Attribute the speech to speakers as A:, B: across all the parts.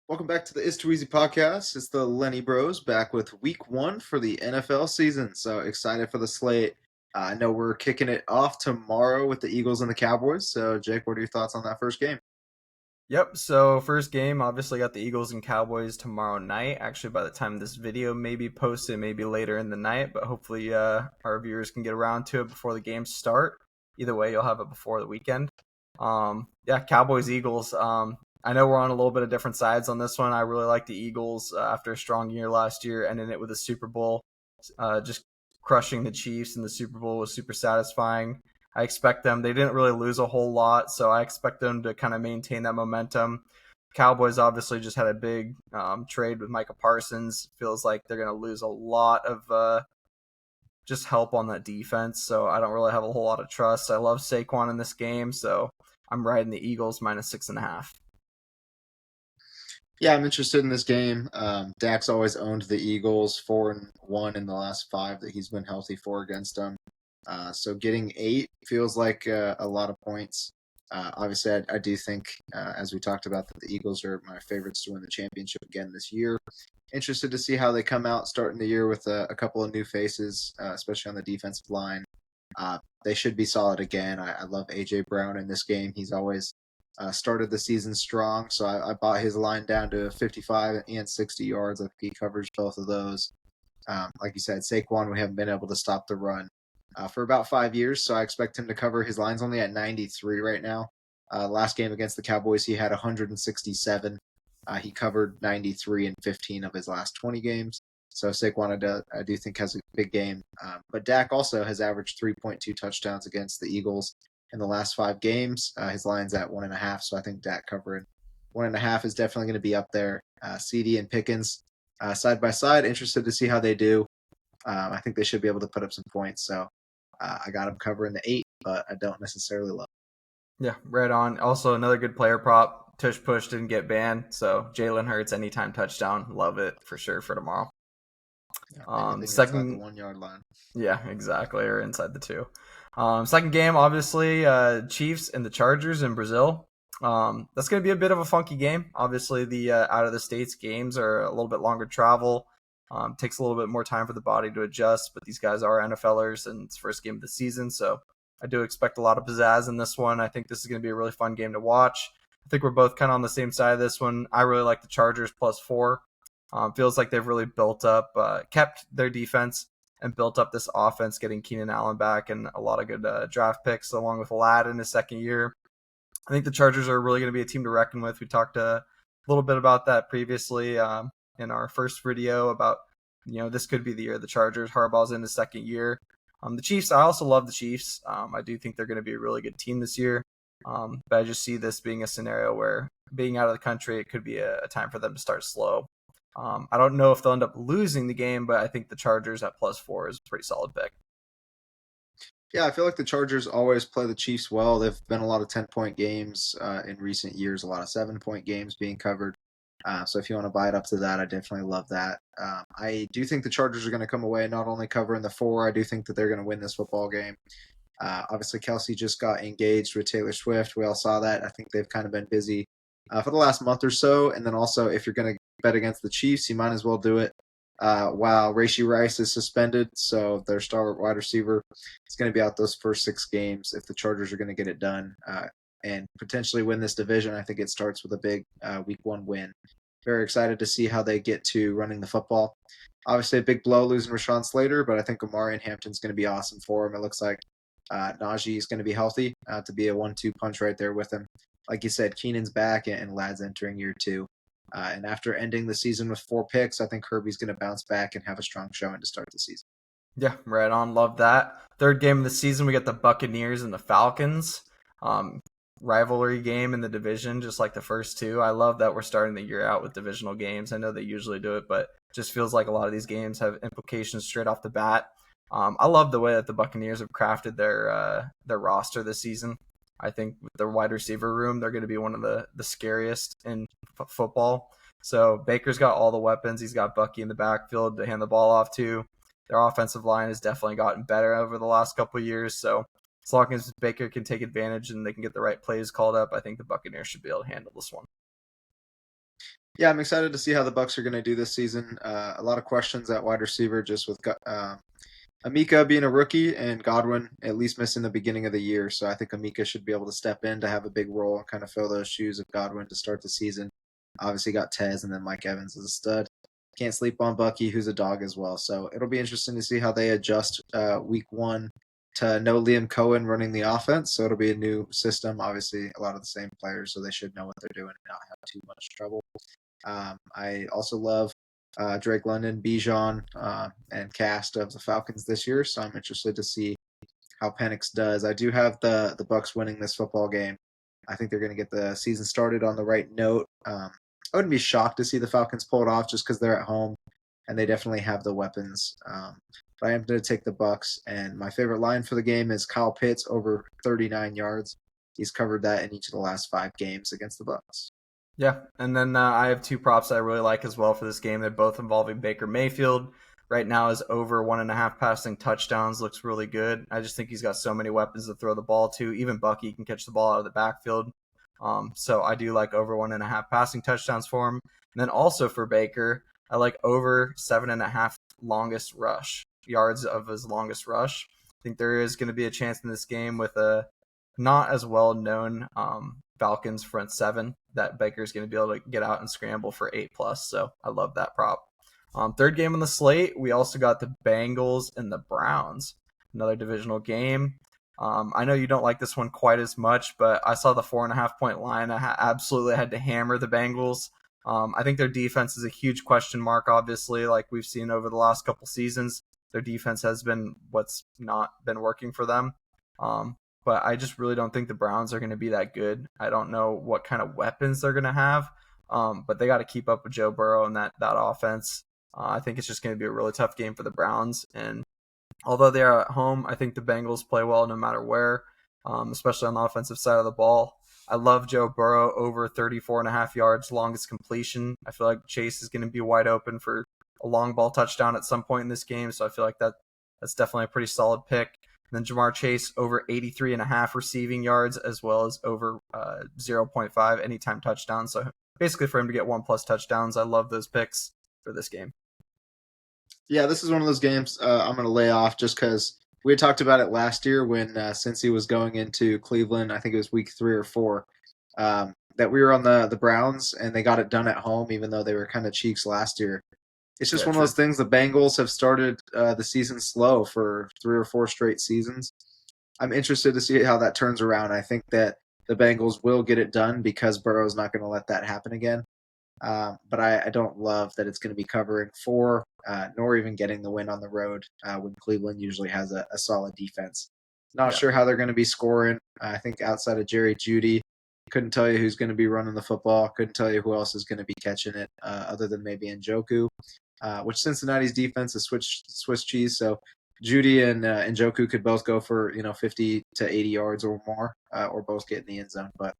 A: Welcome back to the Is Too Easy podcast. It's the Lenny Bros back with week one for the NFL season. So excited for the slate. I know we're kicking it off tomorrow with the Eagles and the Cowboys. So, Jake, what are your thoughts on that first game?
B: Yep. So first game, obviously got the Eagles and Cowboys tomorrow night. Actually, by the time this video may be posted, maybe later in the night, but hopefully our viewers can get around to it before the games start. Either way, you'll have it before the weekend. Yeah, Cowboys Eagles. I know we're on a little bit of different sides on this one. I really like the Eagles after a strong year last year, ending it with a Super Bowl. Just crushing the Chiefs in the Super Bowl was super satisfying. I expect them. They didn't really lose a whole lot, so I expect them to kind of maintain that momentum. Cowboys obviously just had a big trade with Micah Parsons. Feels like they're going to lose a lot of just help on that defense, so I don't really have a whole lot of trust. I love Saquon in this game, so I'm riding the Eagles -6.5.
A: Yeah, I'm interested in this game. Dak's always owned the Eagles 4-1 in the last five that he's been healthy for against them. So getting eight feels like a lot of points. Obviously, I do think, as we talked about, that the Eagles are my favorites to win the championship again this year. Interested to see how they come out starting the year with a couple of new faces, especially on the defensive line. They should be solid again. I love AJ Brown in this game. He's always started the season strong, so I bought his line down to 55 and 60 yards. I think he covers both of those. Like you said, Saquon, we haven't been able to stop the run for about 5 years, so I expect him to cover. His line's only at 93 right now. Last game against the Cowboys, he had 167. He covered 93 in 15 of his last 20 games. So Saquon, I do think, has a big game. But Dak also has averaged 3.2 touchdowns against the Eagles in the last five games. His line's at 1.5, so I think Dak covering 1.5 is definitely going to be up there. CD and Pickens side by side. Interested to see how they do. I think they should be able to put up some points. So I got them covering the eight, but I don't necessarily love.
B: Yeah, right on. Also, another good player prop. Tush push didn't get banned, so Jalen Hurts anytime touchdown. Love it for sure for tomorrow.
A: Yeah, anything inside the
B: Second
A: 1 yard line.
B: Yeah, exactly. Or inside the two. Second game, obviously, Chiefs and the Chargers in Brazil. That's going to be a bit of a funky game. Obviously, the out of the states games are a little bit longer travel. Takes a little bit more time for the body to adjust, but these guys are NFLers and it's first game of the season, so I do expect a lot of pizzazz in this one. I think this is going to be a really fun game to watch. I think we're both kind of on the same side of this one. I really like the Chargers +4. Feels like they've really built up, kept their defense and built up this offense, getting Keenan Allen back and a lot of good draft picks along with Ladd in his second year. I think the Chargers are really going to be a team to reckon with. We talked a little bit about that previously in our first video about, this could be the year of the Chargers. Harbaugh's in his second year. The Chiefs, I also love the Chiefs. I do think they're going to be a really good team this year. But I just see this being a scenario where being out of the country, it could be a time for them to start slow. I don't know if they'll end up losing the game, but I think the Chargers at +4 is a pretty solid pick.
A: Yeah, I feel like the Chargers always play the Chiefs well. They've been a lot of 10-point games in recent years, a lot of 7-point games being covered. So if you want to buy it up to that, I definitely love that. I do think the Chargers are going to come away not only covering the four, I do think that they're going to win this football game. Obviously, Kelsey just got engaged with Taylor Swift. We all saw that. I think they've kind of been busy for the last month or so. And then also, if you're going to bet against the Chiefs, you might as well do it while Rashee Rice is suspended. So their star wide receiver is going to be out those first six games if the Chargers are going to get it done and potentially win this division. I think it starts with a big week one win. Very excited to see how they get to running the football. Obviously, a big blow losing Rashawn Slater, but I think Omari and Hampton's going to be awesome for him. It looks like Najee is going to be healthy to be a 1-2 punch right there with him. Like you said, Keenan's back and Ladd's entering year two. And after ending the season with 4 picks, I think Kirby's going to bounce back and have a strong showing to start the season.
B: Yeah, right on. Love that. Third game of the season, we got the Buccaneers and the Falcons. Um, Rivalry game in the division, just like the first two. I love that we're starting the year out with divisional games. I know they usually do it, but it just feels like a lot of these games have implications straight off the bat. I love the way that the Buccaneers have crafted their roster this season. I think with their wide receiver room, they're going to be one of the scariest in football. So Baker's got all the weapons. He's got Bucky in the backfield to hand the ball off to. Their offensive line has definitely gotten better over the last couple of years. So as long as Baker can take advantage and they can get the right plays called up, I think the Buccaneers should be able to handle this one.
A: Yeah, I'm excited to see how the Bucks are going to do this season. A lot of questions at wide receiver, just with Amika being a rookie and Godwin at least missing the beginning of the year. So I think Amika should be able to step in to have a big role and kind of fill those shoes of Godwin to start the season. Obviously got Tez and then Mike Evans is a stud. Can't sleep on Bucky, who's a dog as well. So it'll be interesting to see how they adjust week one to no Liam Cohen running the offense. So it'll be a new system. Obviously, a lot of the same players, so they should know what they're doing and not have too much trouble. I also love Drake London, Bijan, and cast of the Falcons this year, so I'm interested to see how Penix does. I do have the Bucks winning this football game. I think they're going to get the season started on the right note. I wouldn't be shocked to see the Falcons pull it off just because they're at home and they definitely have the weapons. But I am going to take the Bucks, and my favorite line for the game is Kyle Pitts over 39 yards. He's covered that in each of the last 5 games against the Bucks.
B: Yeah, and then I have two props that I really like as well for this game. They're both involving Baker Mayfield. Right now, is over 1.5 passing touchdowns looks really good. I just think he's got so many weapons to throw the ball to. Even Bucky can catch the ball out of the backfield. So I do like over 1.5 passing touchdowns for him. And then also for Baker, I like over 7.5 longest rush yards of his longest rush. I think there is going to be a chance in this game with a not as well known Falcons front seven that Baker's going to be able to get out and scramble for 8+. So I love that prop. Third game on the slate, we also got the Bengals and the Browns, another divisional game. I know you don't like this one quite as much, but I saw the 4.5 point line. I absolutely had to hammer the Bengals. I think their defense is a huge question mark, obviously, like we've seen over the last couple seasons. Their defense has been what's not been working for them. But I just really don't think the Browns are going to be that good. I don't know what kind of weapons they're going to have, but they got to keep up with Joe Burrow and that offense. I think it's just going to be a really tough game for the Browns. And although they are at home, I think the Bengals play well no matter where, especially on the offensive side of the ball. I love Joe Burrow over 34.5 yards, longest completion. I feel like Chase is going to be wide open for a long ball touchdown at some point in this game. So I feel like that's definitely a pretty solid pick. And then Jamar Chase over 83.5 receiving yards, as well as over 0.5 anytime touchdowns. So basically for him to get 1+ touchdowns, I love those picks for this game.
A: Yeah, this is one of those games I'm going to lay off just because we had talked about it last year when Cincy was going into Cleveland. I think it was week 3 or 4 that we were on the Browns and they got it done at home, even though they were kind of cheeks last year. It's just
B: Yeah,
A: one of
B: true.
A: those things. The Bengals have started the season slow for 3 or 4 straight seasons. I'm interested to see how that turns around. I think that the Bengals will get it done because Burrow's not going to let that happen again. But I don't love that it's going to be covering 4, nor even getting the win on the road when Cleveland usually has a solid defense. Not
B: Yeah.
A: sure how they're going to be scoring. I think outside of Jerry Judy, couldn't tell you who's going to be running the football. Couldn't tell you who else is going to be catching it other than maybe Njoku, which Cincinnati's defense is Swiss cheese. So Judy and Njoku could both go for 50 to 80 yards or more, or both get in the end zone. But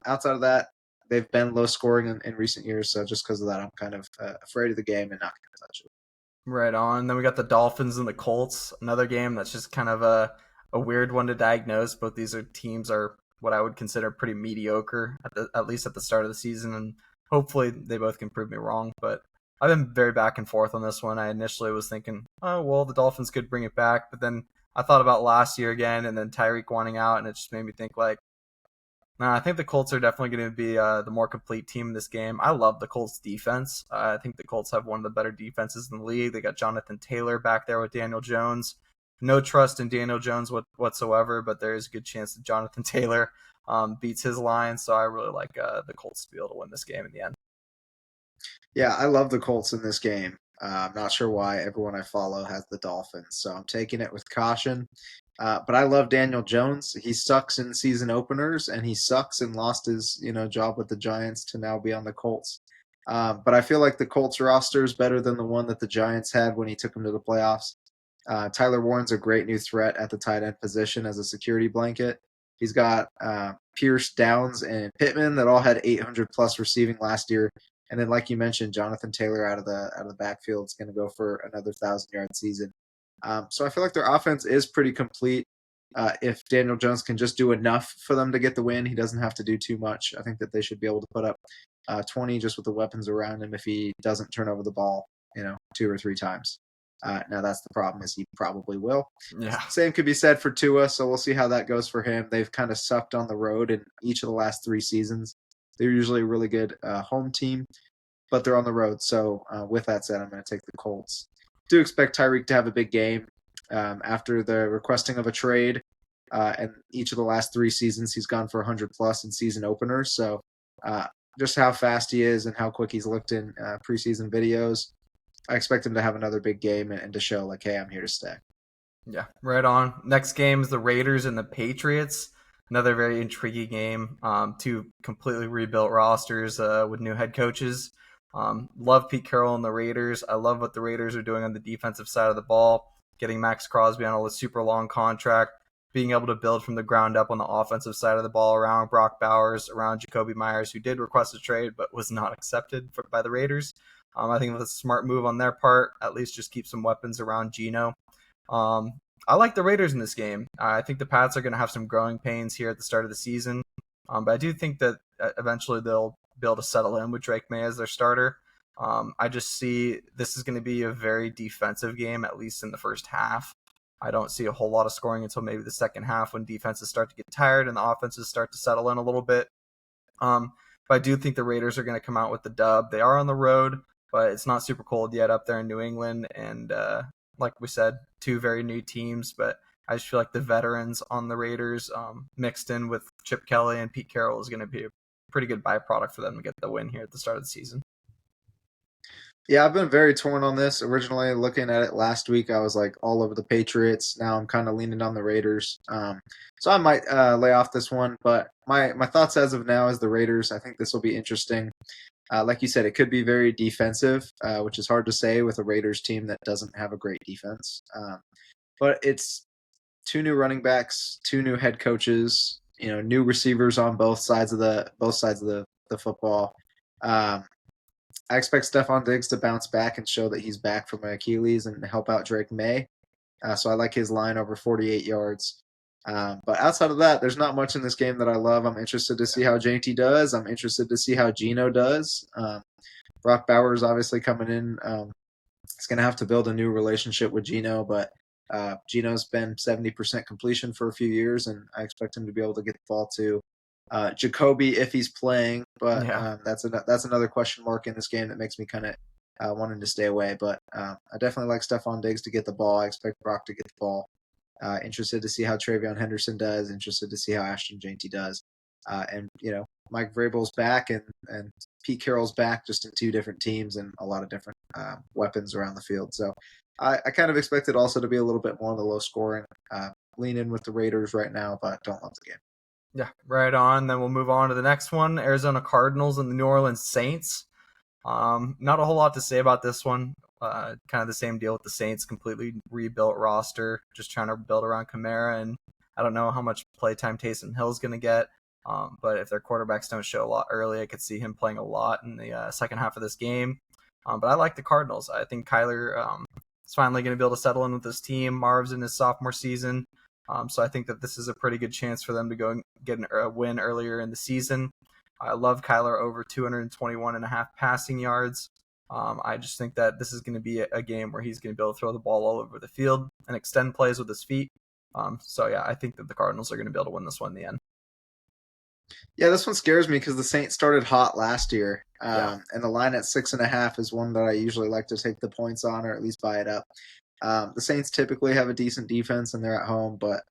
A: outside of that, they've been low scoring in recent years. So just because of that, I'm kind of afraid of the game and not going to touch it.
B: Right on. Then we got the Dolphins and the Colts, another game that's just kind of a weird one to diagnose. Both these teams are what I would consider pretty mediocre at least at the start of the season, and hopefully they both can prove me wrong. But I've been very back and forth on this one. I initially was thinking, oh well, the Dolphins could bring it back, but then I thought about last year again, and then Tyreek wanting out, and it just made me think like, I think the Colts are definitely going to be the more complete team in this game. I love the Colts defense. I think the Colts have one of the better defenses in the league. They got Jonathan Taylor back there with Daniel Jones. No trust in Daniel Jones whatsoever, but there is a good chance that Jonathan Taylor beats his line. So I really like the Colts to be able to win this game in the end.
A: Yeah, I love the Colts in this game. I'm not sure why everyone I follow has the Dolphins, so I'm taking it with caution. But I love Daniel Jones. He sucks in season openers, and he sucks and lost his job with the Giants to now be on the Colts. But I feel like the Colts roster is better than the one that the Giants had when he took them to the playoffs. Tyler Warren's a great new threat at the tight end position as a security blanket. He's got Pierce, Downs, and Pittman that all had 800+ receiving last year. And then, like you mentioned, Jonathan Taylor out of the backfield is going to go for another 1,000-yard season. So I feel like their offense is pretty complete. If Daniel Jones can just do enough for them to get the win, he doesn't have to do too much. I think that they should be able to put up 20 just with the weapons around him if he doesn't turn over the ball, 2 or 3 times. Now that's the problem is he probably will.
B: Yeah.
A: Same could be said for Tua, so we'll see how that goes for him. They've kind of sucked on the road in each of the last 3 seasons. They're usually a really good home team, but they're on the road. So with that said, I'm going to take the Colts. Do expect Tyreek to have a big game after the requesting of a trade. And each of the last 3 seasons, he's gone for 100 plus in season openers. So just how fast he is and how quick he's looked in preseason videos, I expect him to have another big game and to show like, hey, I'm here to stay.
B: Yeah, right on. Next game is the Raiders and the Patriots. Another very intriguing game. Two completely rebuilt rosters with new head coaches. Love Pete Carroll and the Raiders. I love what the Raiders are doing on the defensive side of the ball, getting Max Crosby on a super long contract, being able to build from the ground up on the offensive side of the ball around Brock Bowers, around Jacoby Myers, who did request a trade but was not accepted by the Raiders. I think that's a smart move on their part. At least just keep some weapons around Geno. I like the Raiders in this game. I think the Pats are going to have some growing pains here at the start of the season. But I do think that eventually they'll be able to settle in with Drake May as their starter. I just see this is going to be a very defensive game, at least in the first half. I don't see a whole lot of scoring until maybe the second half when defenses start to get tired and the offenses start to settle in a little bit. But I do think the Raiders are going to come out with the dub. They are on the road, but it's not super cold yet up there in New England. And like we said, two very new teams, but I just feel like the veterans on the Raiders mixed in with Chip Kelly and Pete Carroll is going to be a pretty good byproduct for them to get the win here at the start of the season.
A: Yeah, I've been very torn on this. Originally, looking at it last week, I was like all over the Patriots. Now I'm kind of leaning on the Raiders. So I might lay off this one. But my thoughts as of now is the Raiders. I think this will be interesting. Like you said, it could be very defensive, which is hard to say with a Raiders team that doesn't have a great defense. But it's two new running backs, two new head coaches, new receivers on both sides of the football. I expect Stephon Diggs to bounce back and show that he's back from Achilles and help out Drake May. So I like his line over 48 yards. But outside of that, there's not much in this game that I love. I'm interested to see how JT does. I'm interested to see how Geno does. Brock Bowers obviously coming in. He's going to have to build a new relationship with Geno, but Geno's been 70% completion for a few years, and I expect him to be able to get the ball to Jacoby if he's playing, but that's another question mark in this game that makes me kind of wanting to stay away. But I definitely like Stephon Diggs to get the ball. I expect Brock to get the ball. Interested to see how Travion Henderson does. Interested to see how Ashton Jeanty does. And Mike Vrabel's back and Pete Carroll's back, just in two different teams and a lot of different weapons around the field. So I kind of expect it also to be a little bit more on the low scoring. Lean in with the Raiders right now, but don't love the game.
B: Yeah, right on. Then we'll move on to the next one, Arizona Cardinals and the New Orleans Saints. Not a whole lot to say about this one. Kind of the same deal with the Saints, completely rebuilt roster, just trying to build around Kamara. And I don't know how much playtime Taysom Hill's going to get. But if their quarterbacks don't show a lot early, I could see him playing a lot in the second half of this game. But I like the Cardinals. I think Kyler is finally going to be able to settle in with this team. Marv's in his sophomore season. So I think that this is a pretty good chance for them to go and get a win earlier in the season. I love Kyler over 221.5 passing yards. I just think that this is going to be a game where he's going to be able to throw the ball all over the field and extend plays with his feet. So yeah, I think that the Cardinals are going to be able to win this one in the end.
A: Yeah, this one scares me because the Saints started hot last year. And the line at 6.5 is one that I usually like to take the points on or at least buy it up. The Saints typically have a decent defense and they're at home, but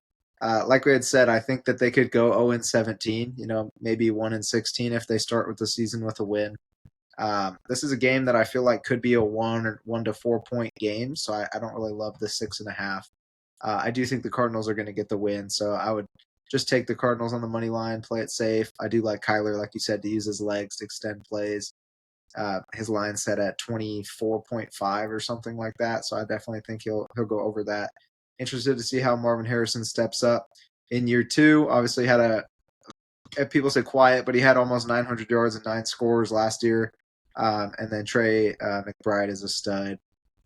A: like we had said, I think that they could go 0-17, maybe 1-16 if they start with the season with a win. This is a game that I feel like could be a 1 to 4 point game, so I don't really love the 6.5. I do think the Cardinals are going to get the win, so I would just take the Cardinals on the money line, play it safe. I do like Kyler, like you said, to use his legs to extend plays. His line set at 24.5 or something like that, so I definitely think he'll go over that. Interested to see how Marvin Harrison steps up in year two. Obviously had people say quiet, but he had almost 900 yards and 9 scores last year. And then Trey McBride is a stud.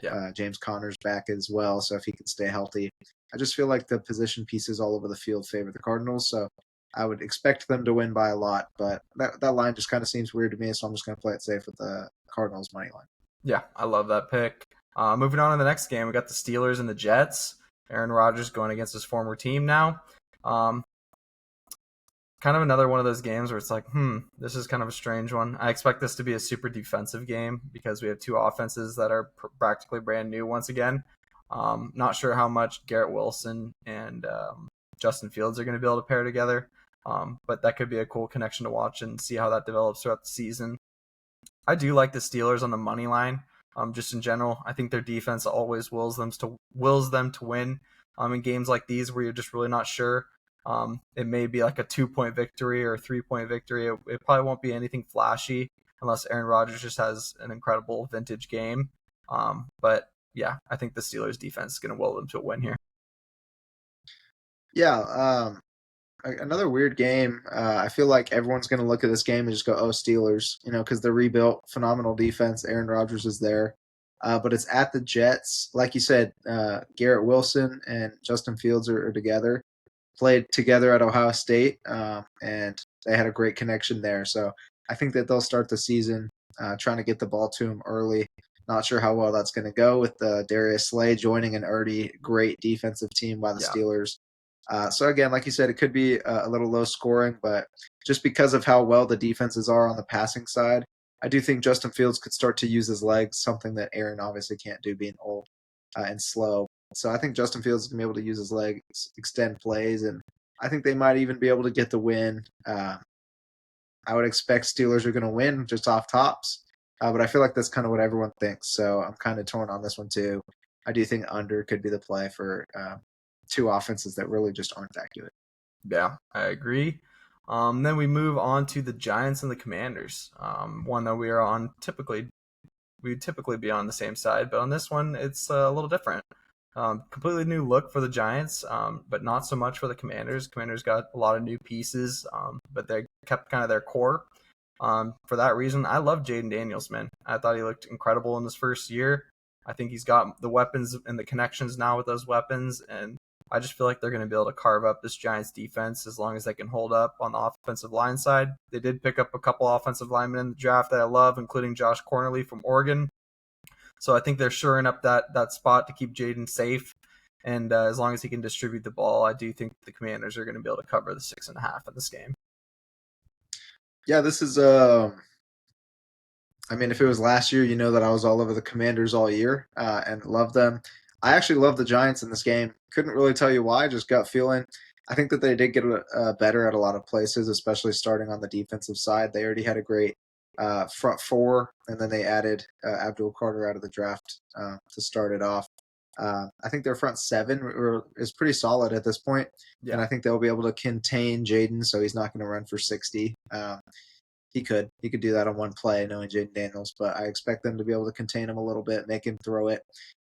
B: Yeah.
A: James Conner's back as well, so if he can stay healthy. I just feel like the position pieces all over the field favor the Cardinals, so I would expect them to win by a lot, but that line just kind of seems weird to me, so I'm just going to play it safe with the Cardinals money line.
B: Yeah, I love that pick. Moving on to the next game, we got the Steelers and the Jets. Aaron Rodgers going against his former team now. Um, Kind of another one of those games where it's like, this is kind of a strange one. I expect this to be a super defensive game because we have two offenses that are practically brand new once again. Not sure how much Garrett Wilson and Justin Fields are going to be able to pair together, but that could be a cool connection to watch and see how that develops throughout the season. I do like the Steelers on the money line. Just in general, I think their defense always wills them to win. In games like these where you're just really not sure. It may be like a 2-point victory or a 3-point victory. It probably won't be anything flashy unless Aaron Rodgers just has an incredible vintage game. But yeah, I think the Steelers defense is going to will them to a win here.
A: Yeah, another weird game. I feel like everyone's going to look at this game and just go, "Oh, Steelers," because they're rebuilt, phenomenal defense. Aaron Rodgers is there, but it's at the Jets. Like you said, Garrett Wilson and Justin Fields are together, played together at Ohio State, and they had a great connection there. So I think that they'll start the season trying to get the ball to him early. Not sure how well that's going to go with Darius Slay joining an already great defensive team by the
B: Yeah.
A: Steelers. So again, like you said, it could be a little low scoring, but just because of how well the defenses are on the passing side, I do think Justin Fields could start to use his legs, something that Aaron obviously can't do being old and slow. So I think Justin Fields is going to be able to use his legs, extend plays, and I think they might even be able to get the win. I would expect Steelers are going to win just off tops, but I feel like that's kind of what everyone thinks. So I'm kind of torn on this one too. I do think under could be the play for two offenses that really just aren't that good.
B: Yeah, I agree. Then we move on to the Giants and the Commanders. One that we'd typically be on the same side, but on this one, it's a little different. Completely new look for the Giants, but not so much for the Commanders. Commanders got a lot of new pieces, but they kept kind of their core. For that reason, I love Jaden Daniels, man. I thought he looked incredible in his first year. I think he's got the weapons and the connections now with those weapons, and I just feel like they're going to be able to carve up this Giants defense as long as they can hold up on the offensive line side. They did pick up a couple offensive linemen in the draft that I love, including Josh Cornerly from Oregon. So I think they're shoring up that spot to keep Jaden safe. And as long as he can distribute the ball, I do think the Commanders are going to be able to cover the 6.5 in this game.
A: Yeah, this is. I mean, if it was last year, that I was all over the Commanders all year and loved them. I actually love the Giants in this game. Couldn't really tell you why, just gut feeling. I think that they did get better at a lot of places, especially starting on the defensive side. They already had a great front four, and then they added Abdul Carter out of the draft to start it off. I think their front seven is pretty solid at this point, and I think they'll be able to contain Jaden, so he's not going to run for 60. He could do that on one play, knowing Jaden Daniels, but I expect them to be able to contain him a little bit, make him throw it.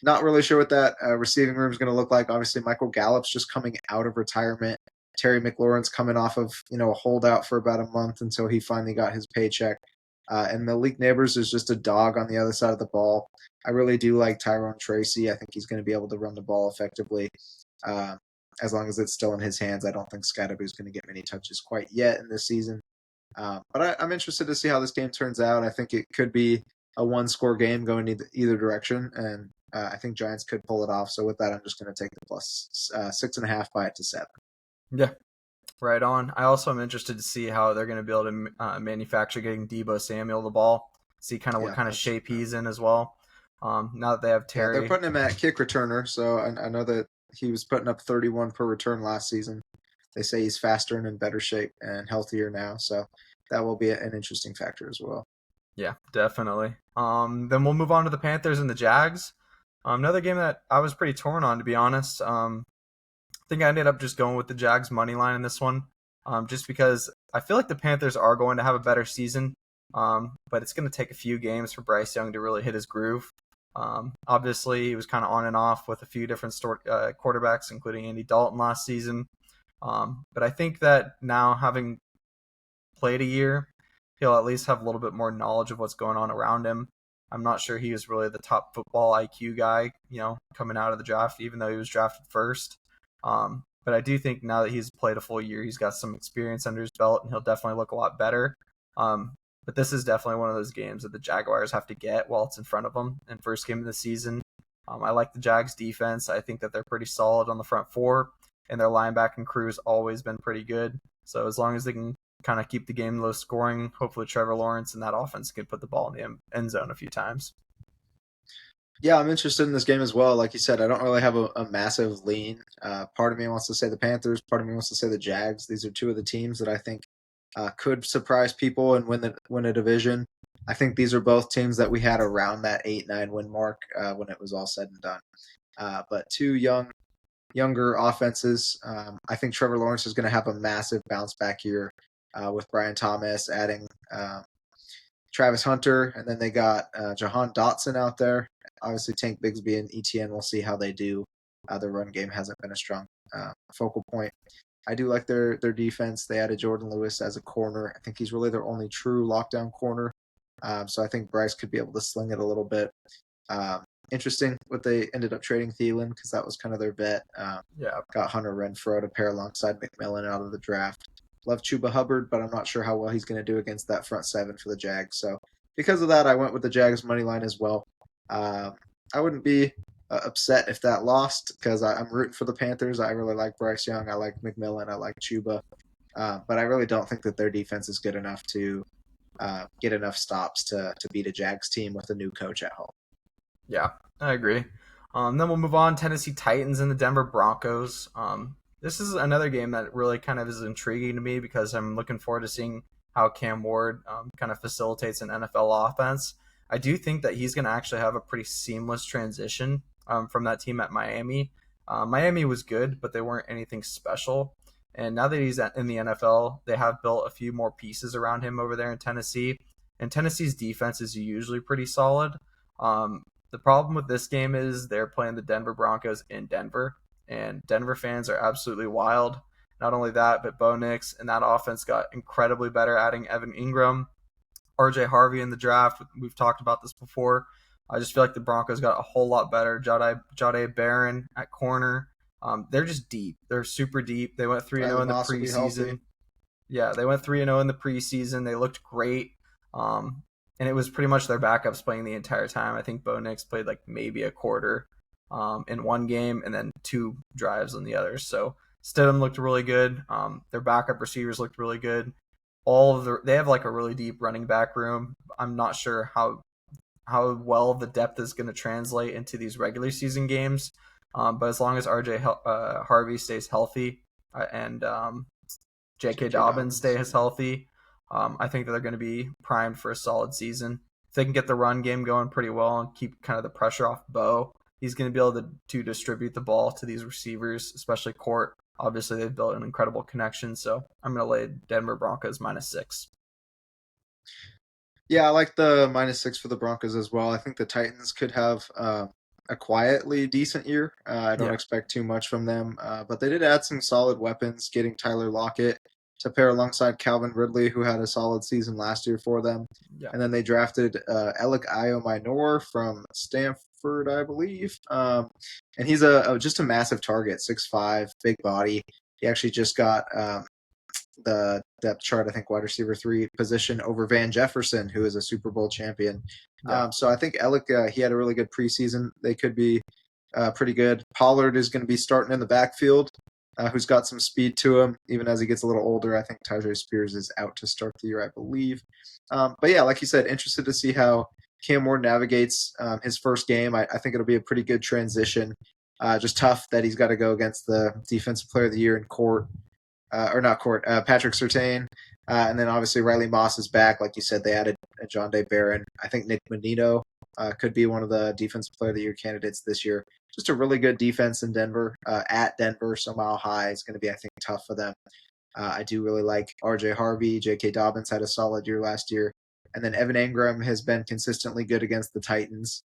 A: Not really sure what that receiving room is going to look like. Obviously, Michael Gallup's just coming out of retirement. Terry McLaurin's coming off of a holdout for about a month until he finally got his paycheck. And Malik Neighbors is just a dog on the other side of the ball. I really do like Tyrone Tracy. I think he's going to be able to run the ball effectively as long as it's still in his hands. I don't think Skadabu is going to get many touches quite yet in this season. But I'm interested to see how this game turns out. I think it could be a one-score game going either direction, and I think Giants could pull it off. So with that, I'm just going to take the plus 6.5 by it to 7.
B: Yeah, right on. I also am interested to see how they're going to be able to manufacture getting Deebo Samuel the ball. See kind of what kind of shape he's in as well. Now that they have Terry,
A: they're putting him at kick returner, so I know that he was putting up 31 per return last season. They say he's faster and in better shape and healthier now, so that will be an interesting factor as well.
B: Yeah, definitely. Then we'll move on to the Panthers and the Jags. Another game that I was pretty torn on, to be honest. I think I ended up just going with the Jags money line in this one, just because I feel like the Panthers are going to have a better season, but it's going to take a few games for Bryce Young to really hit his groove. Obviously, he was kind of on and off with a few different quarterbacks, including Andy Dalton last season. But I think that now, having played a year, he'll at least have a little bit more knowledge of what's going on around him. I'm not sure he was really the top football IQ guy, coming out of the draft, even though he was drafted first. But I do think now that he's played a full year, he's got some experience under his belt, and he'll definitely look a lot better. But this is definitely one of those games that the Jaguars have to get while it's in front of them. And first game of the season, I like the Jags defense. I think that they're pretty solid on the front four, and their linebacking crew has always been pretty good. So as long as they can kind of keep the game low scoring, hopefully Trevor Lawrence and that offense can put the ball in the end zone a few times.
A: Yeah, I'm interested in this game as well. Like you said, I don't really have a massive lean. Part of me wants to say the Panthers. Part of me wants to say the Jags. These are two of the teams that I think could surprise people and win a division. I think these are both teams that we had around that 8-9 win mark when it was all said and done. But two younger offenses. I think Trevor Lawrence is going to have a massive bounce back year with Brian Thomas adding Travis Hunter, and then they got Jahan Dotson out there. Obviously, Tank Bigsby and ETN. We'll see how they do. Their run game hasn't been a strong focal point. I do like their defense. They added Jordan Lewis as a corner. I think he's really their only true lockdown corner. So I think Bryce could be able to sling it a little bit. Interesting what they ended up trading Thielen because that was kind of their bet.
B: Yeah,
A: Got Hunter Renfrow to pair alongside McMillan out of the draft. Love Chuba Hubbard, but I'm not sure how well he's going to do against that front seven for the Jags. So because of that, I went with the Jags money line as well. I wouldn't be upset if that lost because I'm rooting for the Panthers. I really like Bryce Young. I like McMillan. I like Chuba. But I really don't think that their defense is good enough to get enough stops to beat a Jags team with a new coach at home.
B: Yeah, I agree. Then we'll move on. Tennessee Titans and the Denver Broncos. This is another game that really kind of is intriguing to me because I'm looking forward to seeing how Cam Ward kind of facilitates an NFL offense. I do think that he's going to actually have a pretty seamless transition from that team at Miami. Miami was good, but they weren't anything special. And now that he's in the NFL, they have built a few more pieces around him over there in Tennessee. And Tennessee's defense is usually pretty solid. The problem with this game is they're playing the Denver Broncos in Denver, and Denver fans are absolutely wild. Not only that, but Bo Nix and that offense got incredibly better adding Evan Ingram, RJ Harvey in the draft. We've talked about this before. I just feel like the Broncos got a whole lot better. Jahdae Barron at corner. They're just deep. They're super deep. They went 3-0 in the preseason. Yeah, they went 3-0 in the preseason. They looked great. And it was pretty much their backups playing the entire time. I think Bo Nix played like maybe a quarter in one game and then 2 drives on the others. So Stidham looked really good. Their backup receivers looked really good. They have like a really deep running back room. I'm not sure how well the depth is going to translate into these regular season games. But as long as RJ Harvey stays healthy and J.K. Dobbins stays healthy, I think that they're going to be primed for a solid season. If they can get the run game going pretty well and keep kind of the pressure off Bo, he's going to be able to distribute the ball to these receivers, especially Court. Obviously, they've built an incredible connection, so I'm going to lay Denver Broncos -6.
A: Yeah, I like the -6 for the Broncos as well. I think the Titans could have a quietly decent year. I don't expect too much from them, but they did add some solid weapons, getting Tyler Lockett to pair alongside Calvin Ridley, who had a solid season last year for them.
B: Yeah.
A: And then they drafted Alec Minor from Stanford, I believe. And he's just a massive target, 6'5", big body. He actually just got the depth chart, I think, wide receiver 3 position over Van Jefferson, who is a Super Bowl champion.
B: Yeah.
A: So I think Alec, he had a really good preseason. They could be pretty good. Pollard is going to be starting in the backfield. Who's got some speed to him, even as he gets a little older. I think Tyjae Spears is out to start the year, I believe. But yeah, like you said, interested to see how Cam Ward navigates his first game. I think it'll be a pretty good transition. Just tough that he's got to go against the Defensive Player of the Year in Patrick Surtain. And then obviously Riley Moss is back. Like you said, they added Jahdae Barron. I think Nick Bonito could be one of the Defensive Player of the Year candidates this year. Just a really good defense in Denver, at Denver, so Mile High is going to be, I think, tough for them. I do really like RJ Harvey. J.K. Dobbins had a solid year last year. And then Evan Ingram has been consistently good against the Titans,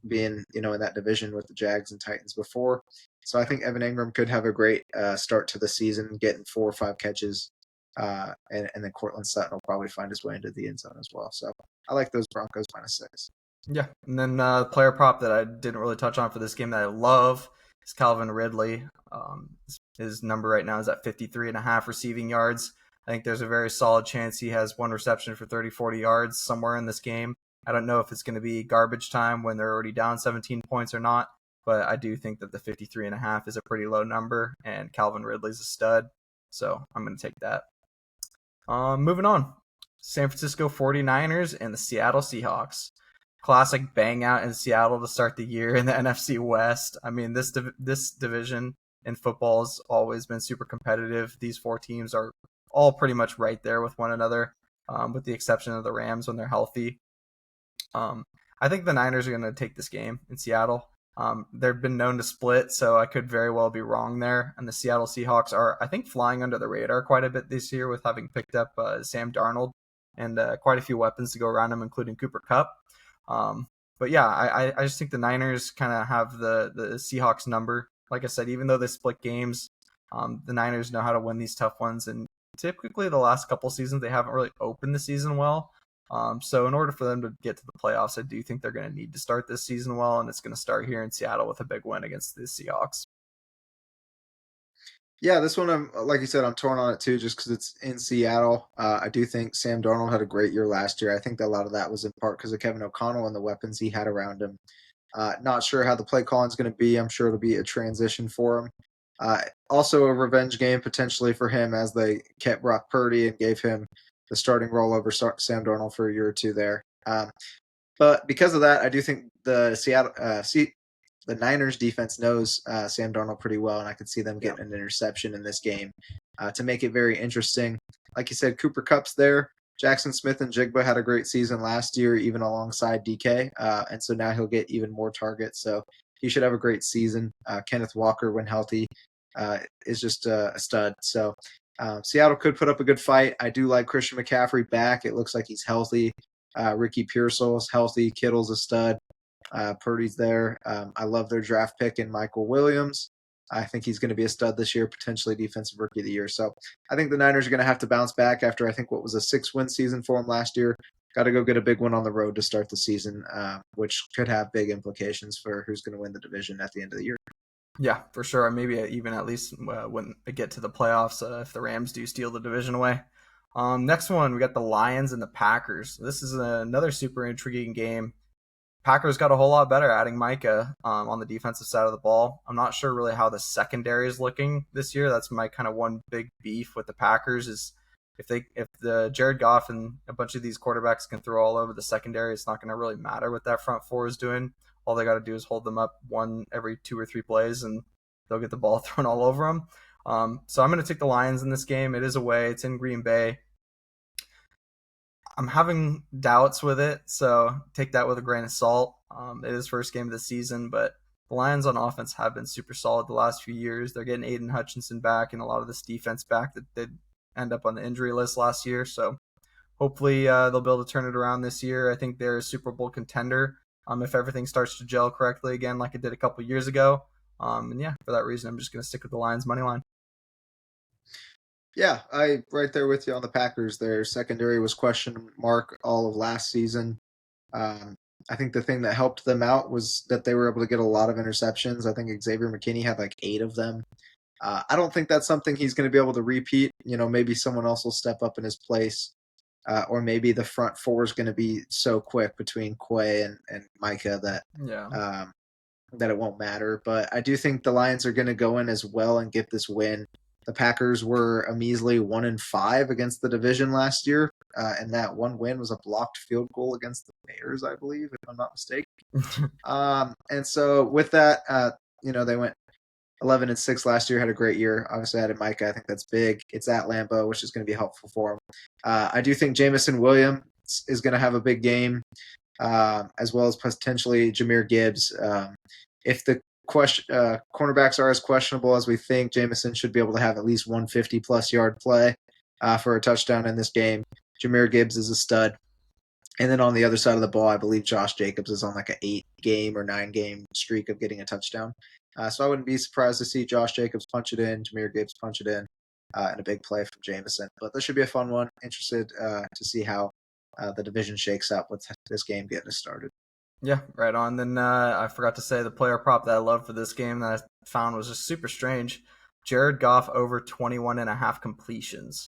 A: being, in that division with the Jags and Titans before. So I think Evan Ingram could have a great start to the season, getting 4 or 5 catches. And then Cortland Sutton will probably find his way into the end zone as well. So I like those Broncos -6.
B: Yeah, and then player prop that I didn't really touch on for this game that I love is Calvin Ridley. His number right now is at 53.5 receiving yards. I think there's a very solid chance he has one reception for 30, 40 yards somewhere in this game. I don't know if it's going to be garbage time when they're already down 17 points or not, but I do think that the 53.5 is a pretty low number, and Calvin Ridley's a stud, so I'm going to take that. Moving on. San Francisco 49ers and the Seattle Seahawks. Classic bang out in Seattle to start the year in the NFC West. I mean, this division in football has always been super competitive. These four teams are all pretty much right there with one another, with the exception of the Rams when they're healthy. I think the Niners are going to take this game in Seattle. They've been known to split, so I could very well be wrong there. And the Seattle Seahawks are, I think, flying under the radar quite a bit this year with having picked up Sam Darnold and quite a few weapons to go around him, including Cooper Kupp. But yeah, I just think the Niners kind of have the Seahawks number. Like I said, even though they split games, the Niners know how to win these tough ones. And typically the last couple seasons, they haven't really opened the season well. So in order for them to get to the playoffs, I do think they're going to need to start this season well, and it's going to start here in Seattle with a big win against the Seahawks.
A: Yeah, this one, like you said, I'm torn on it too, just because it's in Seattle. I do think Sam Darnold had a great year last year. I think that a lot of that was in part because of Kevin O'Connell and the weapons he had around him. Not sure how the play calling is going to be. I'm sure it'll be a transition for him. Also, a revenge game potentially for him as they kept Brock Purdy and gave him the starting role over Sam Darnold for a year or two there. But because of that, I do think the Niners defense knows Sam Darnold pretty well, and I could see them getting an interception in this game to make it very interesting. Like you said, Cooper Kupp's there. Jackson Smith and Jigba had a great season last year, even alongside DK, and so now he'll get even more targets. So he should have a great season. Kenneth Walker, when healthy, is just a stud. So Seattle could put up a good fight. I do like Christian McCaffrey back. It looks like he's healthy. Ricky Pearsall's healthy. Kittle's a stud. Purdy's there. I love their draft pick in Michael Williams. I think he's going to be a stud this year, potentially defensive rookie of the year. So I think the Niners are going to have to bounce back after I think what was a 6-win season for them last year. Got to go get a big one on the road to start the season, which could have big implications for who's going to win the division at the end of the year.
B: Yeah, for sure. Maybe even at least when they get to the playoffs, if the Rams do steal the division away. Next one, we got the Lions and the Packers. This is another super intriguing game. Packers got a whole lot better adding Micah on the defensive side of the ball. I'm not sure really how the secondary is looking this year. That's my kind of one big beef with the Packers is if the Jared Goff and a bunch of these quarterbacks can throw all over the secondary, it's not going to really matter what that front four is doing. All they got to do is hold them up one every 2 or 3 plays, and they'll get the ball thrown all over them. So I'm going to take the Lions in this game. It is away. It's in Green Bay. I'm having doubts with it, so take that with a grain of salt. It is first game of the season, but the Lions on offense have been super solid the last few years. They're getting Aiden Hutchinson back and a lot of this defense back that did end up on the injury list last year. So hopefully they'll be able to turn it around this year. I think they're a Super Bowl contender if everything starts to gel correctly again like it did a couple years ago. And yeah, for that reason, I'm just going to stick with the Lions money line.
A: Yeah, I right there with you on the Packers. Their secondary was question mark all of last season. I think the thing that helped them out was that they were able to get a lot of interceptions. I think Xavier McKinney had like 8 of them. I don't think that's something he's going to be able to repeat. Maybe someone else will step up in his place, or maybe the front four is going to be so quick between Quay and Micah that it won't matter. But I do think the Lions are going to go in as well and get this win. The Packers were a measly 1-5 against the division last year, and that one win was a blocked field goal against the Bears, I believe, if I'm not mistaken. And so with that, they went 11-6 last year, had a great year. Obviously, added Micah. I think that's big. It's at Lambeau, which is going to be helpful for him. I do think Jamison Williams is going to have a big game, as well as potentially Jahmyr Gibbs. If the cornerbacks are as questionable as we think, Jamison should be able to have at least 150-plus yard play for a touchdown in this game. Jahmyr Gibbs is a stud. And then on the other side of the ball, I believe Josh Jacobs is on like an 8-game or 9-game streak of getting a touchdown. So I wouldn't be surprised to see Josh Jacobs punch it in, Jahmyr Gibbs punch it in, and a big play from Jamison. But this should be a fun one. Interested to see how the division shakes up with this game getting us started.
B: Yeah, right on. Then I forgot to say the player prop that I love for this game that I found was just super strange. Jared Goff over 21 and a half completions.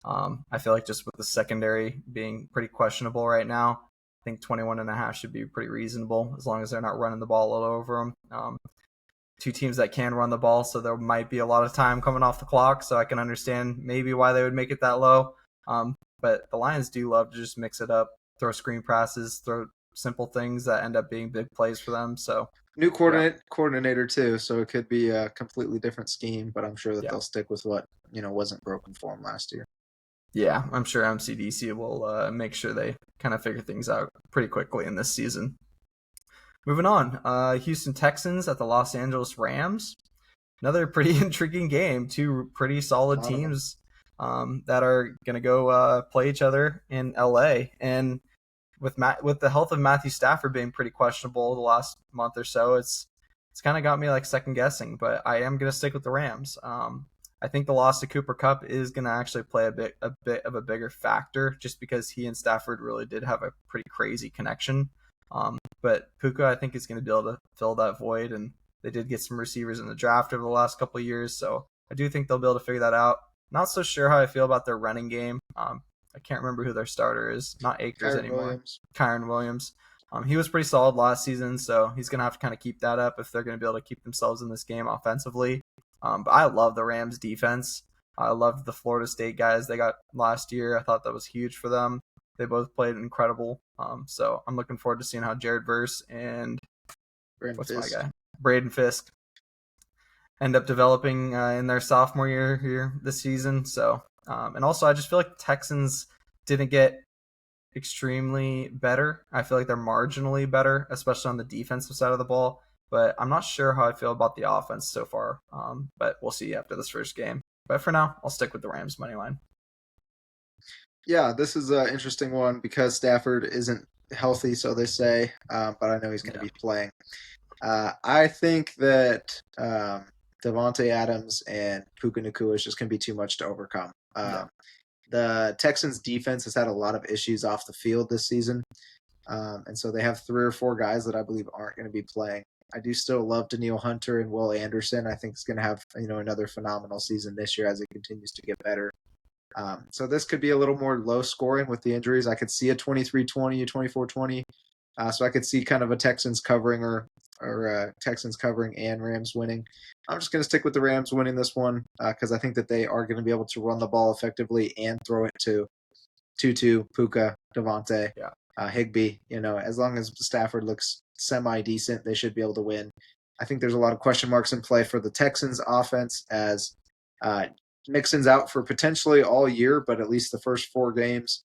B: I feel like just with the secondary being pretty questionable right now, I think 21 and a half should be pretty reasonable as long as they're not running the ball all over them. Two teams that can run the ball, so there might be a lot of time coming off the clock, so I can understand maybe why they would make it that low. But the Lions do love to just mix it up, throw screen passes, throw simple things that end up being big plays for them. So
A: New
B: yeah,
A: coordinator too, so it could be a completely different scheme, but I'm sure that
B: yeah,
A: they'll stick with what wasn't broken for them last year.
B: yeah. I'm sure MCDC will make sure they kind of figure things out pretty quickly in this season. Moving on, Houston Texans at the Los Angeles Rams. Another pretty intriguing game. Two pretty
A: A
B: solid
A: lot of them.
B: teams that are going to go play each other in LA. And with the health of Matthew Stafford being pretty questionable the last month or so, it's kind of got me like second guessing. But I am going to stick with the Rams. I think the loss to Cooper Cup is going to actually play a bit of a bigger factor, just because he and Stafford really did have a pretty crazy connection. But Puka, I think, is going to be able to fill that void, and they did get some receivers in the draft over the last couple of years, so I do think they'll be able to figure that out. Not so sure how I feel about their running game. I can't remember who their starter is. Not Akers
A: Kyron
B: anymore.
A: Williams.
B: Kyron Williams. He was pretty solid last season, so he's going to have to kind of keep that up if they're going to be able to keep themselves in this game offensively. But I love the Rams defense. I loved the Florida State guys they got last year. I thought that was huge for them. They both played incredible. So I'm looking forward to seeing how Jared Verse and
A: Brandon
B: what's my
A: Fisk.
B: guy, Braden Fisk, end up developing in their sophomore year here this season. So, and also I just feel like Texans didn't get extremely better. I feel like they're marginally better, especially on the defensive side of the ball. But I'm not sure how I feel about the offense so far. But we'll see after this first game. But for now, I'll stick with the Rams money line.
A: Yeah, this is an interesting one because Stafford isn't healthy, so they say, but I know he's going to
B: Yeah,
A: be playing. I think that Devontae Adams and Puka Nacua is just going to be too much to overcome.
B: yeah,
A: The Texans defense has had a lot of issues off the field this season, and so they have 3 or 4 guys that I believe aren't going to be playing. I do still love Daniil Hunter and Will Anderson. I think he's going to have another phenomenal season this year as it continues to get better. So this could be a little more low scoring with the injuries. I could see a 23-20, a 24-20. So I could see kind of a Texans covering or Texans covering and Rams winning. I'm just going to stick with the Rams winning this one because I think that they are going to be able to run the ball effectively and throw it to Tutu, Puka, Devontae,
B: yeah.
A: Higby. As long as Stafford looks semi decent, they should be able to win. I think there's a lot of question marks in play for the Texans offense as uh, Mixon's out for potentially all year, but at least the first 4 games.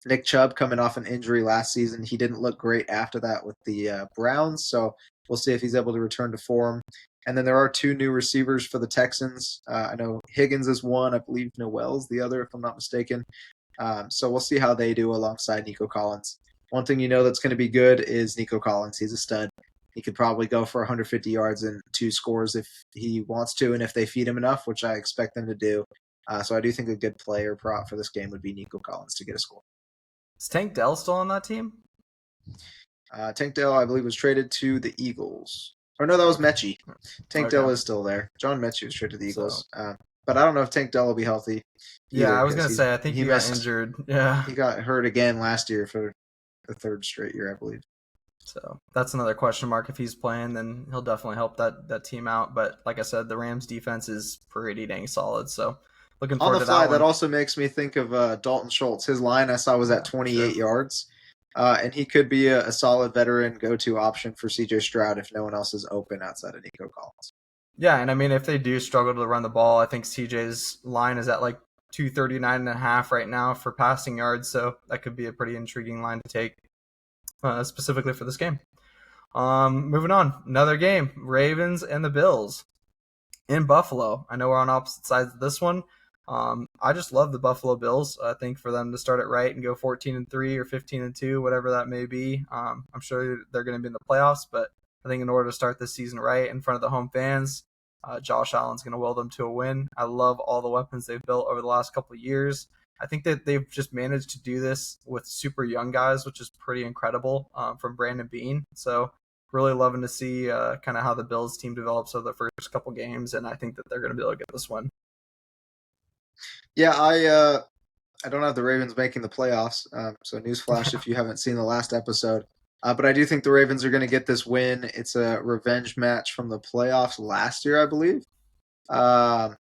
A: Nick Chubb coming off an injury last season. He didn't look great after that with the Browns, so we'll see if he's able to return to form. And then there are 2 new receivers for the Texans. I know Higgins is one. I believe Noel's the other, if I'm not mistaken. So we'll see how they do alongside Nico Collins. One thing that's going to be good is Nico Collins. He's a stud. He could probably go for 150 yards and 2 scores if he wants to, and if they feed him enough, which I expect them to do. So I do think a good player prop for this game would be Nico Collins to get a score.
B: Is Tank Dell still on that team?
A: Tank Dell, I believe, was traded to the Eagles. Or no, that was
B: Okay.
A: Mechie. Tank
B: Okay.
A: Dell is still there. John Mechie was traded to the
B: So
A: Eagles. But I don't know if Tank Dell will be healthy
B: yeah,
A: either
B: I was
A: because
B: gonna say I think
A: he
B: he got
A: missed.
B: injured. Yeah.
A: He got hurt again last year for the 3rd straight year, I believe.
B: So that's another question mark. If he's playing, then he'll definitely help that team out. But like I said, the Rams defense is pretty dang solid. So looking
A: On
B: forward
A: the
B: to that
A: fly, that
B: one.
A: also makes me think of Dalton Schultz. His line I saw was at
B: Yeah, for
A: 28
B: sure.
A: yards, and he could be a solid veteran go-to option for C.J. Stroud if no one else is open outside of Nico Collins.
B: Yeah, and I mean if they do struggle to run the ball, I think CJ's line is at like 239.5 right now for passing yards. So that could be a pretty intriguing line to take specifically for this game. Moving on, another game: Ravens and the Bills in Buffalo. I know we're on opposite sides of this one. I just love the Buffalo Bills. I think for them to start it right and go 14-3 or 15-2, whatever that may be, I'm sure they're going to be in the playoffs. But I think in order to start this season right in front of the home fans, Josh Allen's going to will them to a win. I love all the weapons they've built over the last couple of years. I think that they've just managed to do this with super young guys, which is pretty incredible from Brandon Bean. So really loving to see kind of how the Bills team develops over the first couple games, and I think that they're going to be able to get this one.
A: Yeah, I don't have the Ravens making the playoffs. So newsflash if you haven't seen the last episode. But I do think the Ravens are going to get this win. It's a revenge match from the playoffs last year, I believe. Um,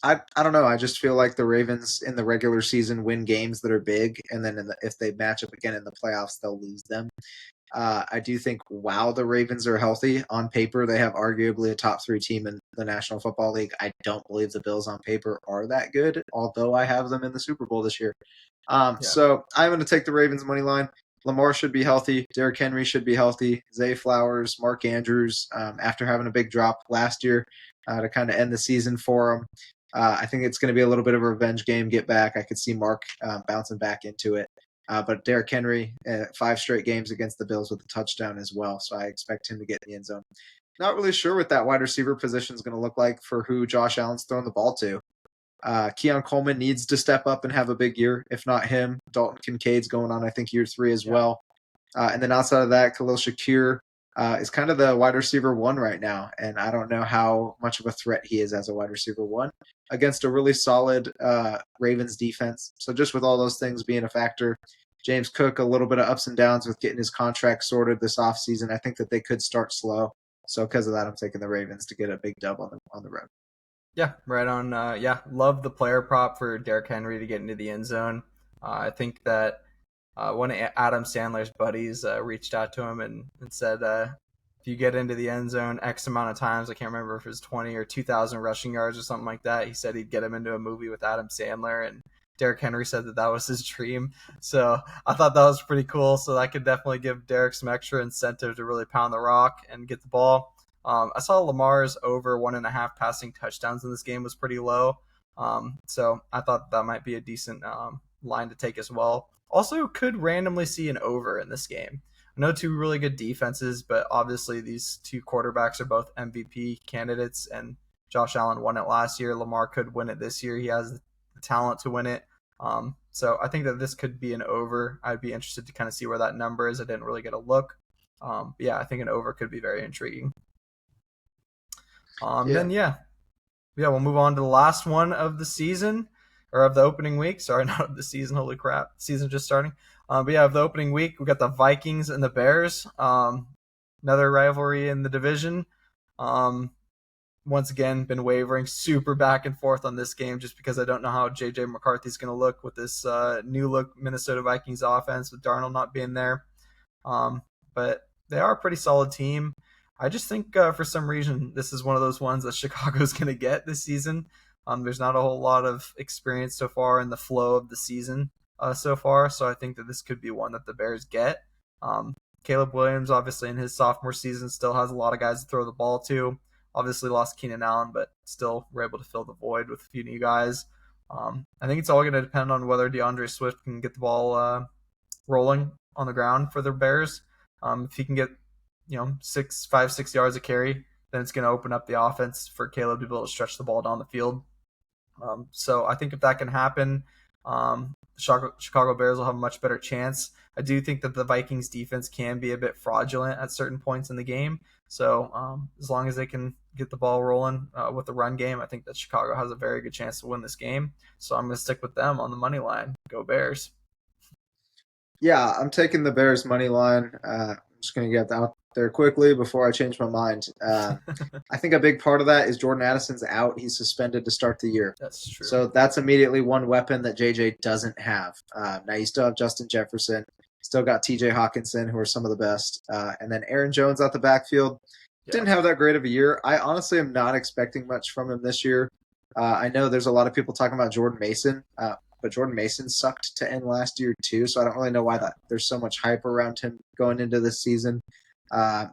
A: I don't know. I just feel like the Ravens in the regular season win games that are big, and then if they match up again in the playoffs, they'll lose them. I do think, wow, the Ravens are healthy. On paper, they have arguably a top three team in the National Football League. I don't believe the Bills on paper are that good, although I have them in the Super Bowl this year.
B: Yeah,
A: So I'm going to take the Ravens money line. Lamar should be healthy. Derrick Henry should be healthy. Zay Flowers, Mark Andrews, after having a big drop last year to kind of end the season for him. I think it's going to be a little bit of a revenge game. Get back. I could see Mark bouncing back into it. But Derrick Henry, 5 straight games against the Bills with a touchdown as well. So I expect him to get in the end zone. Not really sure what that wide receiver position is going to look like for who Josh Allen's throwing the ball to. Keon Coleman needs to step up and have a big year. If not him, Dalton Kincaid's going on, I think, year 3 as
B: yeah,
A: well. And then outside of that, Khalil Shakir is kind of the wide receiver 1 right now. And I don't know how much of a threat he is as a wide receiver 1 against a really solid Ravens defense. So just with all those things being a factor, James Cook, a little bit of ups and downs with getting his contract sorted this offseason. I think that they could start slow. So because of that, I'm taking the Ravens to get a big dub on the road.
B: yeah, right on. Yeah, love the player prop for Derrick Henry to get into the end zone. I think that one of Adam Sandler's buddies reached out to him and said, if you get into the end zone X amount of times, I can't remember if it was 20 or 2,000 rushing yards or something like that, he said he'd get him into a movie with Adam Sandler. And Derrick Henry said that was his dream. So I thought that was pretty cool. So that could definitely give Derrick some extra incentive to really pound the rock and get the ball. I saw Lamar's over 1.5 passing touchdowns in this game was pretty low. So I thought that might be a decent line to take as well. Also, could randomly see an over in this game. I know two really good defenses, but obviously these two quarterbacks are both MVP candidates, and Josh Allen won it last year. Lamar could win it this year. He has the talent to win it. So I think that this could be an over. I'd be interested to kind of see where that number is. I didn't really get a look. But yeah, I think an over could be very intriguing.
A: Yeah.
B: Then we'll move on to the last one of the season, or of the opening week. Sorry, not of the season. Holy crap, season's just starting. But yeah, of the opening week, we got the Vikings and the Bears. Another rivalry in the division. Once again, been wavering super back and forth on this game just because I don't know how JJ McCarthy's going to look with this new look Minnesota Vikings offense with Darnold not being there. But they are a pretty solid team. I just think for some reason this is one of those ones that Chicago's going to get this season. There's not a whole lot of experience so far in the flow of the season so far, so I think that this could be one that the Bears get. Caleb Williams, obviously in his sophomore season, still has a lot of guys to throw the ball to. Obviously lost Keenan Allen, but still were able to fill the void with a few new guys. I think it's all going to depend on whether DeAndre Swift can get the ball rolling on the ground for the Bears. If he can get 5-6 yards of carry, then it's going to open up the offense for Caleb to be able to stretch the ball down the field. So I think if that can happen, Chicago Bears will have a much better chance. I do think that the Vikings defense can be a bit fraudulent at certain points in the game. So as long as they can get the ball rolling with the run game, I think that Chicago has a very good chance to win this game. So I'm going to stick with them on the money line. Go Bears.
A: Yeah, I'm taking the Bears money line. I'm just going to get out there quickly before I change my mind. I think a big part of that is Jordan Addison's out. He's suspended to start the year.
B: That's true.
A: So that's immediately one weapon that JJ doesn't have. Now you still have Justin Jefferson, still got TJ Hawkinson, who are some of the best. And then Aaron Jones out the backfield. Didn't have that great of a year. I honestly am not expecting much from him this year. I know there's a lot of people talking about Jordan Mason, but Jordan Mason sucked to end last year too, so I don't really know why there's so much hype around him going into this season.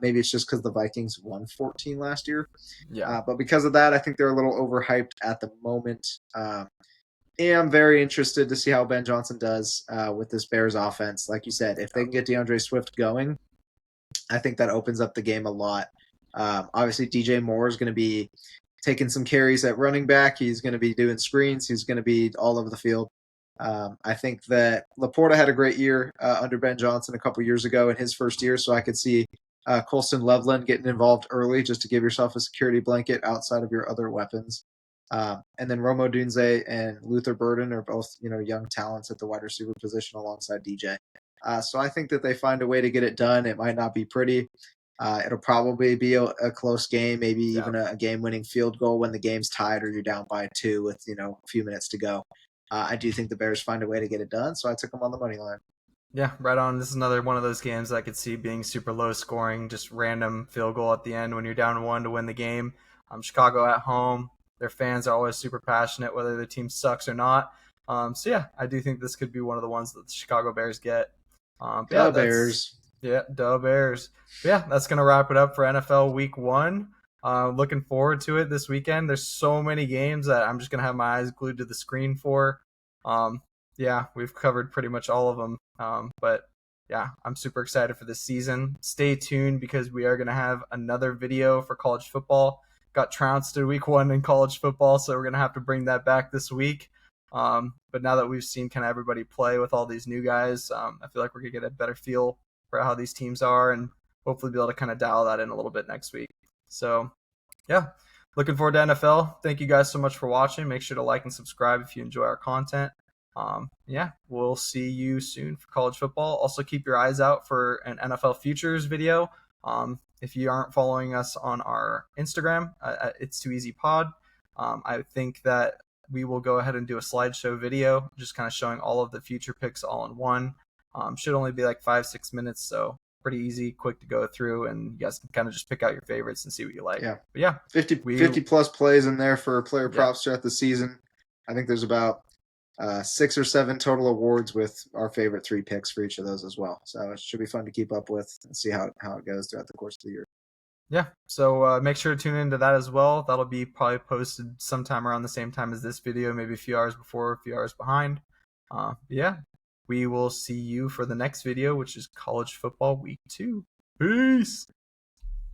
A: Maybe it's just because the Vikings won 14 last year.
B: Yeah.
A: But because of that, I think they're a little overhyped at the moment. And I'm very interested to see how Ben Johnson does with this Bears offense. Like you said, if they can get DeAndre Swift going, I think that opens up the game a lot. Obviously, DJ Moore is going to be taking some carries at running back. He's going to be doing screens. He's going to be all over the field. I think that Laporta had a great year under Ben Johnson a couple years ago in his first year, so I could see Colston Loveland getting involved early just to give yourself a security blanket outside of your other weapons. And then Romo Dunze and Luther Burden are both, young talents at the wide receiver position alongside DJ. So I think that they find a way to get it done. It might not be pretty. It'll probably be a close game, maybe even a game-winning field goal when the game's tied or you're down by 2 with a few minutes to go. I do think the Bears find a way to get it done, so I took them on the money line.
B: Yeah, right on. This is another one of those games that I could see being super low scoring, just random field goal at the end when you're down 1 to win the game. Chicago at home, their fans are always super passionate, whether their team sucks or not. So yeah, I do think this could be one of the ones that the Chicago Bears get.
A: Bears.
B: Yeah, duh Bears. But yeah, that's gonna wrap it up for NFL Week 1. Looking forward to it this weekend. There's so many games that I'm just gonna have my eyes glued to the screen for. Yeah, we've covered pretty much all of them. But yeah, I'm super excited for this season. Stay tuned because we are going to have another video for college football. Got trounced in week 1 in college football, so we're going to have to bring that back this week. But now that we've seen kind of everybody play with all these new guys, I feel like we're going to get a better feel for how these teams are and hopefully be able to kind of dial that in a little bit next week. So yeah, looking forward to NFL. Thank you guys so much for watching. Make sure to like and subscribe if you enjoy our content. Yeah, we'll see you soon for college football. Also, keep your eyes out for an NFL futures video. If you aren't following us on our Instagram, It's Too Easy Pod. I think that we will go ahead and do a slideshow video, just kind of showing all of the future picks all in one. Should only be like 5-6 minutes, so pretty easy, quick to go through, and you guys can kind of just pick out your favorites and see what you like.
A: Yeah,
B: but yeah,
A: 50 plus plays in there for player props throughout the season. I think there's about 6 or 7 total awards with our favorite 3 picks for each of those as well. So it should be fun to keep up with and see how it goes throughout the course of the year.
B: Yeah, so make sure to tune into that as well. That'll be probably posted sometime around the same time as this video, maybe a few hours before, a few hours behind. Yeah, we will see you for the next video, which is college football week 2. Peace!